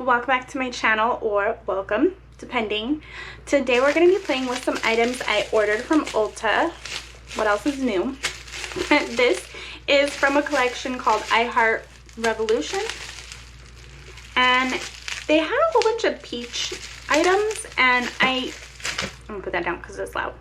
welcome back to my channel, or welcome, depending. Today we're going to be playing with some items I ordered from Ulta. What else is new? This is from a collection called I Revolution, and they had a whole bunch of peach items, and I'm gonna put that down because it's loud.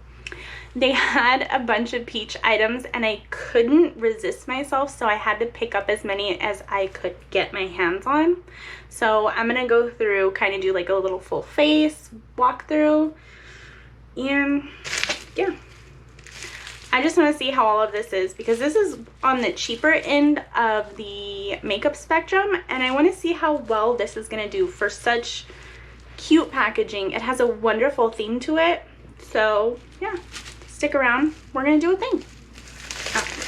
They had a bunch of peach items and I couldn't resist myself, so I had to pick up as many as I could get my hands on. So I'm gonna go through, kind of do like a little full face walkthrough, and yeah, I just want to see how all of this is, because this is on the cheaper end of the makeup spectrum, and I want to see how well this is gonna do for such cute packaging. It has a wonderful theme to it, so yeah, stick around, we're gonna do a thing. Okay.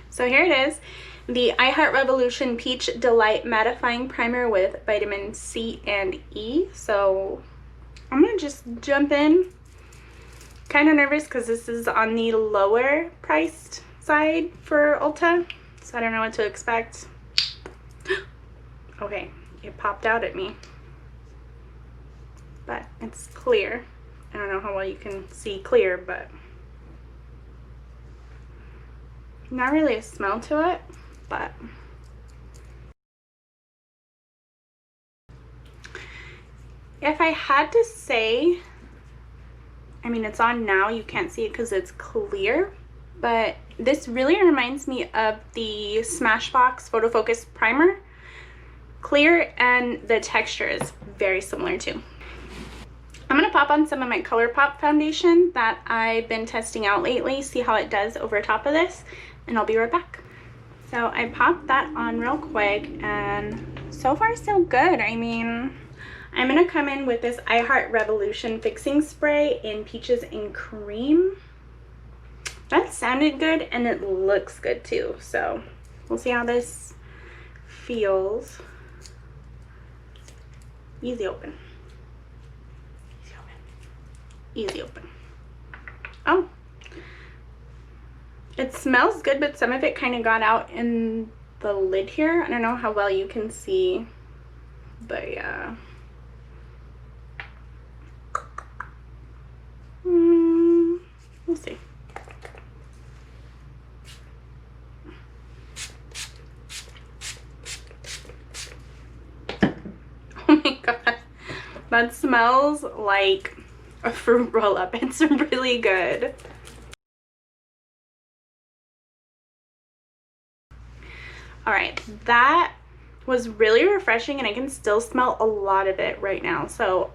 So here it is, the I Revolution Peach Delight Mattifying Primer with vitamin C and E. So I'm gonna just jump in. Kind of nervous because this is on the lower priced side for Ulta, so I don't know what to expect. Okay, it popped out at me, but it's clear. I don't know how well you can see clear, but not really a smell to it. But if I had to say, I mean, it's on now, you can't see it because it's clear, but this really reminds me of the Smashbox Photo Focus Primer. Clear, and the texture is very similar too. I'm going to pop on some of my ColourPop foundation that I've been testing out lately, see how it does over top of this, and I'll be right back. So I popped that on real quick, and so far so good. I mean, I'm going to come in with this I Revolution Fixing Spray in Peaches and Cream. That sounded good, and it looks good too, so we'll see how this feels. Easy open. Easy open. Oh, it smells good, but some of it kind of got out in the lid here. I don't know how well you can see, but yeah. We'll see. Oh my god, that smells like a fruit roll-up. It's really good. All right, that was really refreshing, and I can still smell a lot of it right now. So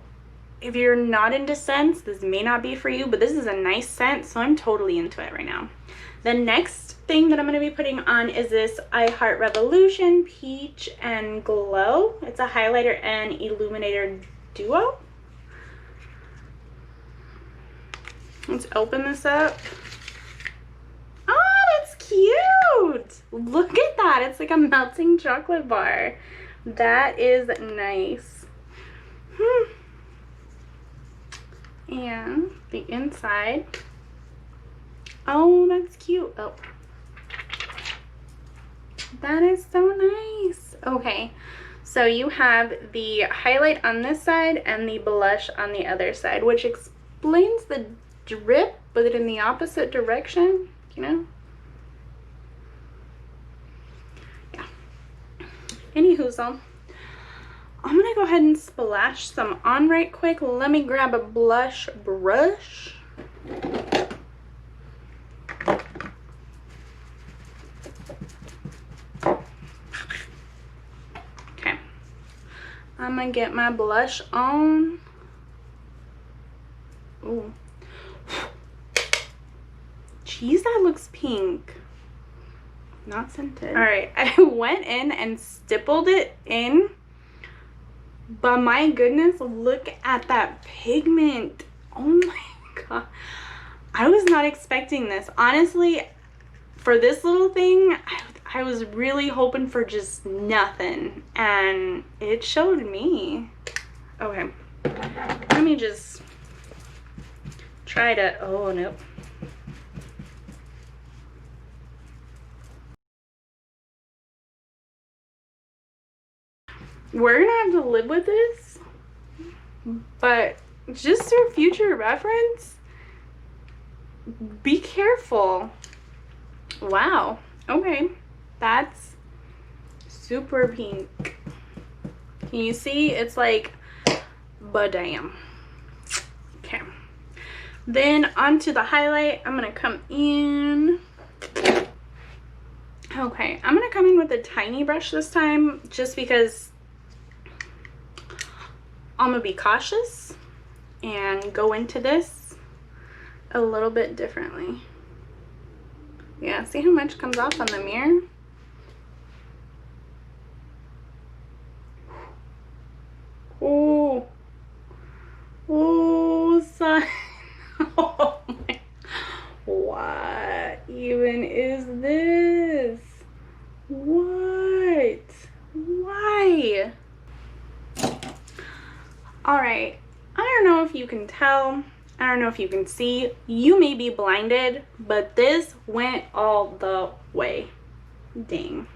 if you're not into scents, this may not be for you, but this is a nice scent, so I'm totally into it right now. The next thing that I'm going to be putting on is this I Revolution Peach and Glow. It's a highlighter and illuminator duo. Let's open this up. Oh, that's cute. Look at that. It's like a melting chocolate bar. That is nice. And the inside. Oh, that's cute. Oh, that is so nice. Okay, so you have the highlight on this side and the blush on the other side, which explains the drip, but in the opposite direction, you know? Yeah. Anywho, so I'm gonna go ahead and splash some on right quick. Let me grab a blush brush. Okay. I'm gonna get my blush on. Ooh. Jeez, that looks pink. Not scented. All right, I went in and stippled it in, but my goodness, look at that pigment. Oh my god, I was not expecting this. Honestly, for this little thing, I was really hoping for just nothing, and it showed me. Okay, let me just try to, oh nope. we're gonna have to live with this, but just for future reference, be careful. Wow, okay, that's super pink. Can you see? It's like, but damn. Okay, then onto the highlight. I'm gonna come in. Okay, I'm gonna come in with a tiny brush this time, just because I'm gonna be cautious and go into this a little bit differently. Yeah, see how much comes off on the mirror? Oh, oh, son. Oh my. What even is this? What? Why? Alright, I don't know if you can tell, I don't know if you can see, you may be blinded, but this went all the way. Dang.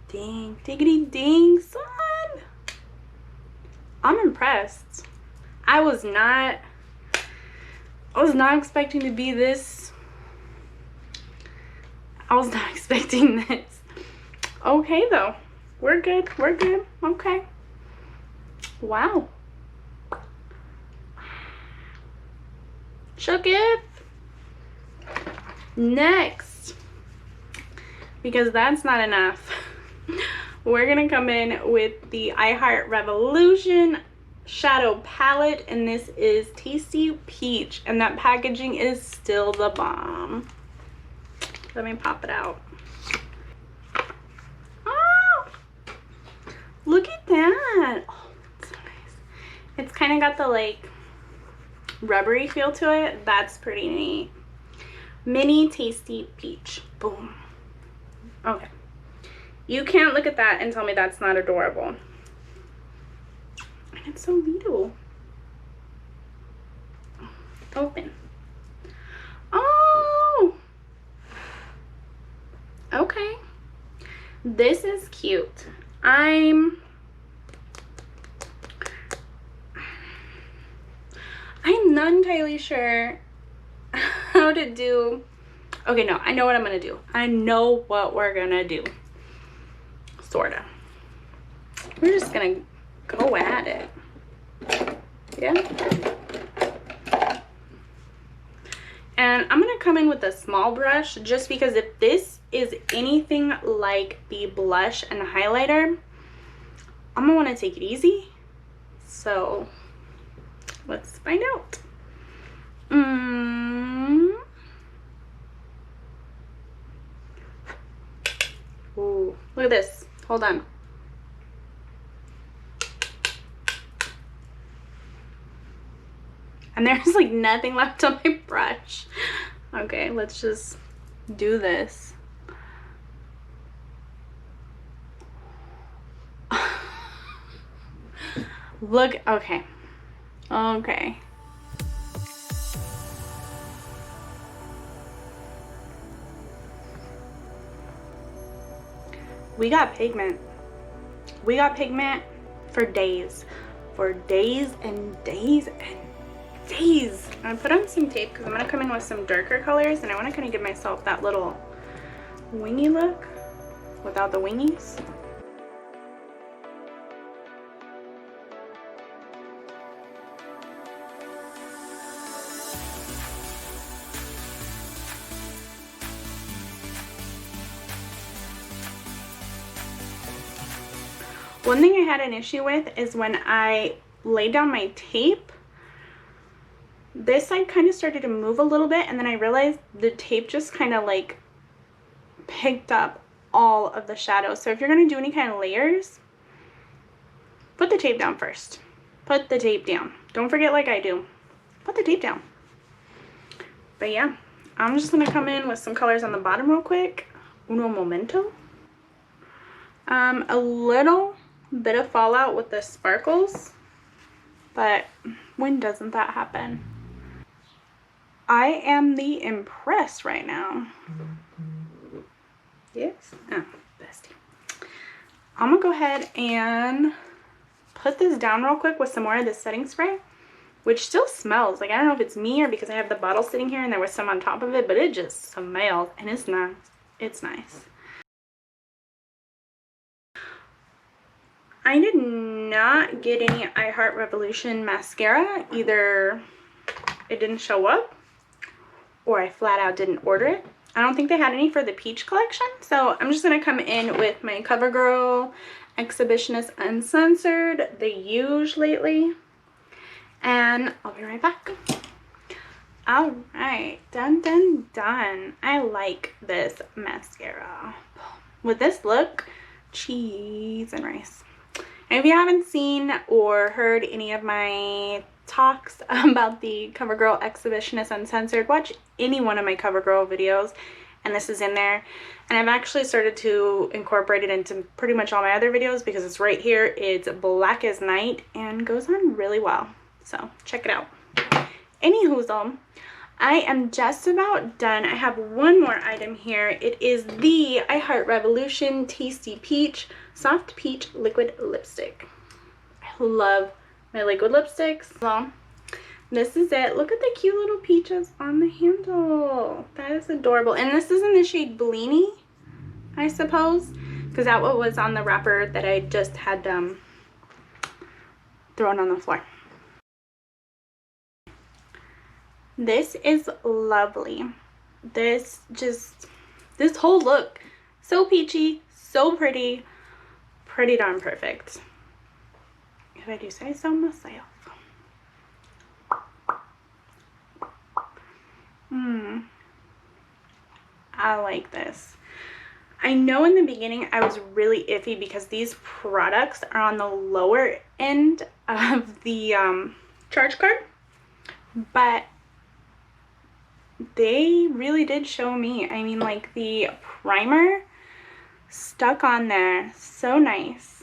Dang, diggity dang, son. I'm impressed. I was not expecting to be this. I was not expecting this. Okay though, we're good, okay. Wow. Shook it. Next, because that's not enough, we're gonna come in with the I Heart Revolution shadow palette, and this is Tasty Peach, and that packaging is still the bomb. Let me pop it out. Oh, look at that. Oh, it's so nice. It's kind of got the like rubbery feel to it. That's pretty neat. Mini Tasty Peach. Boom. Okay, you can't look at that and tell me that's not adorable. And it's so little. Open. Oh, okay, this is cute. I'm not entirely sure how to do. Okay, no, I know what I'm gonna do. I know what we're gonna do. Sorta. We're just gonna go at it. Yeah. And I'm gonna come in with a small brush, just because if this is anything like the blush and highlighter, I'm gonna want to take it easy. So let's find out. Ooh, look at this. Hold on. And there's like nothing left on my brush. Okay, let's just do this. Look, okay. Okay. We got pigment. We got pigment for days. For days and days and days. I'm gonna put on some tape because I'm gonna come in with some darker colors, and I want to kind of give myself that little wingy look without the wingies. One thing I had an issue with is when I laid down my tape, this side kind of started to move a little bit, and then I realized the tape just kind of like picked up all of the shadow. So if you're going to do any kind of layers, put the tape down first. Put the tape down. Don't forget, like I do, put the tape down. But yeah, I'm just going to come in with some colors on the bottom real quick. Uno momento. A little bit of fallout with the sparkles, but when doesn't that happen? I am the impressed right now. Yes. Oh, bestie. I'm gonna go ahead and put this down real quick with some more of this setting spray, which still smells. Like, I don't know if it's me or because I have the bottle sitting here and there was some on top of it, but it just smells and it's nice. It's nice. I did not get any I Heart Revolution mascara. Either it didn't show up or I flat out didn't order it. I don't think they had any for the Peach collection. So I'm just going to come in with my CoverGirl Exhibitionist Uncensored, the Huge lately. And I'll be right back. Alright, done, done, done. I like this mascara. With this look, cheese and rice. And if you haven't seen or heard any of my talks about the CoverGirl Exhibitionist Uncensored, watch any one of my CoverGirl videos and this is in there. And I've actually started to incorporate it into pretty much all my other videos because it's right here. It's black as night and goes on really well. So check it out. Anywhoozle, I am just about done. I have one more item here. It is the I Heart Revolution Tasty Peach Soft Peach Liquid Lipstick. I love my liquid lipsticks. So this is it. Look at the cute little peaches on the handle. That is adorable. And this is in the shade Bellini, I suppose, because that was on the wrapper that I just had thrown on the floor. This is lovely. This whole look, so peachy, so pretty darn perfect, if I do say so myself. I like this. I know in the beginning I was really iffy because these products are on the lower end of the charge card, but they really did show me. I mean, like, the primer stuck on there, so nice.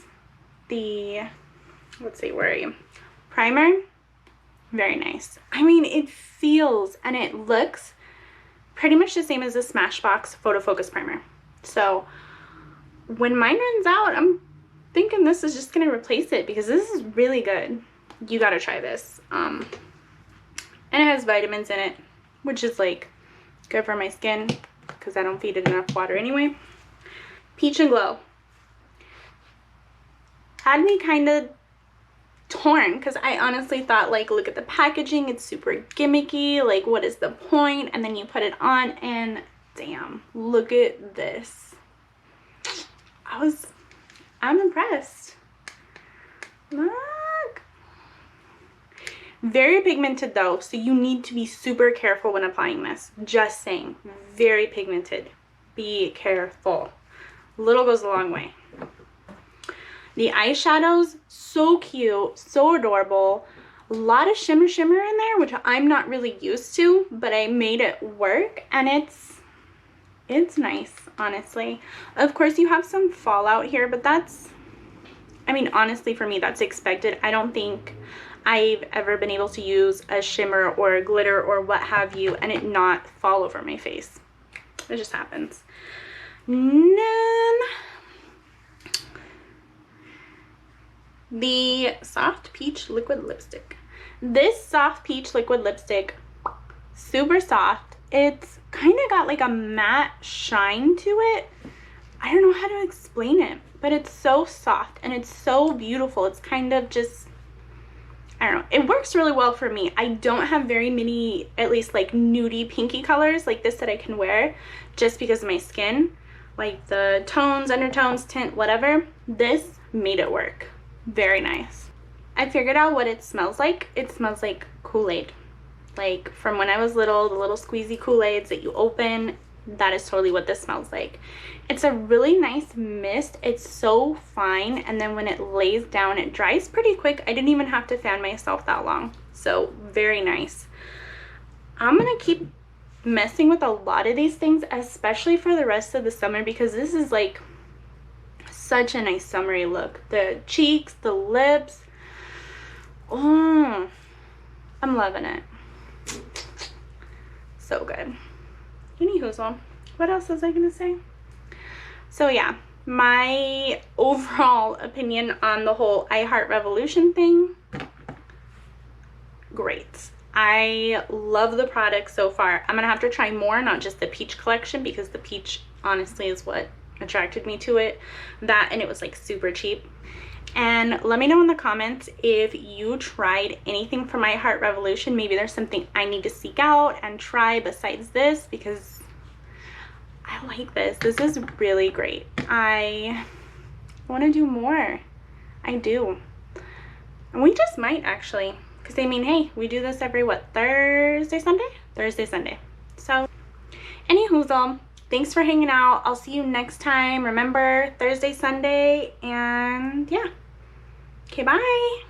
The, let's see, where are you? Primer, very nice. I mean, it feels and it looks pretty much the same as the Smashbox Photo Focus Primer. So when mine runs out, I'm thinking this is just gonna replace it because this is really good. You gotta try this. And it has vitamins in it, which is like good for my skin because I don't feed it enough water anyway. Peach and Glow had me kind of torn because I honestly thought, like, look at the packaging, it's super gimmicky, like, what is the point? And then you put it on and damn, look at this. I'm impressed. Look. Very pigmented though, so you need to be super careful when applying this. Just saying, very pigmented. Be careful. Little goes a long way. The eyeshadows, so cute, so adorable. A lot of shimmer in there, which I'm not really used to, but I made it work and it's nice, honestly. Of course, you have some fallout here, but that's, I mean, honestly, for me, that's expected. I don't think I've ever been able to use a shimmer or a glitter or what have you and it not fall over my face. It just happens. Then the Soft Peach Liquid Lipstick. This Soft Peach Liquid Lipstick, super soft. It's kind of got like a matte shine to it. I don't know how to explain it, but it's so soft and it's so beautiful. It's kind of just, I don't know, it works really well for me. I don't have very many, at least like nudie pinky colors like this that I can wear just because of my skin, like the tones, undertones, tint, whatever. This made it work. Very nice. I figured out what it smells like. It smells like Kool-Aid. Like from when I was little, the little squeezy Kool-Aids that you open, that is totally what this smells like. It's a really nice mist. It's so fine, and then when it lays down, it dries pretty quick. I didn't even have to fan myself that long. So very nice. I'm gonna keep messing with a lot of these things, especially for the rest of the summer, because this is like such a nice summery look. The cheeks, the lips, oh, I'm loving it. So good. Anywho, what else was I gonna say? So yeah, my overall opinion on the whole I Heart Revolution thing, great. I love the product so far. I'm gonna have to try more, not just the peach collection, because the peach honestly is what attracted me to it. That, and it was like super cheap. And let me know in the comments if you tried anything from My Heart Revolution. Maybe there's something I need to seek out and try besides this, because I like this. This is really great. I want to do more. I do. And we just might actually, because I mean, hey, we do this every what, Thursday, Sunday? Thursday, Sunday. So anywhoozle, thanks for hanging out. I'll see you next time. Remember, Thursday, Sunday, and yeah. Okay, bye.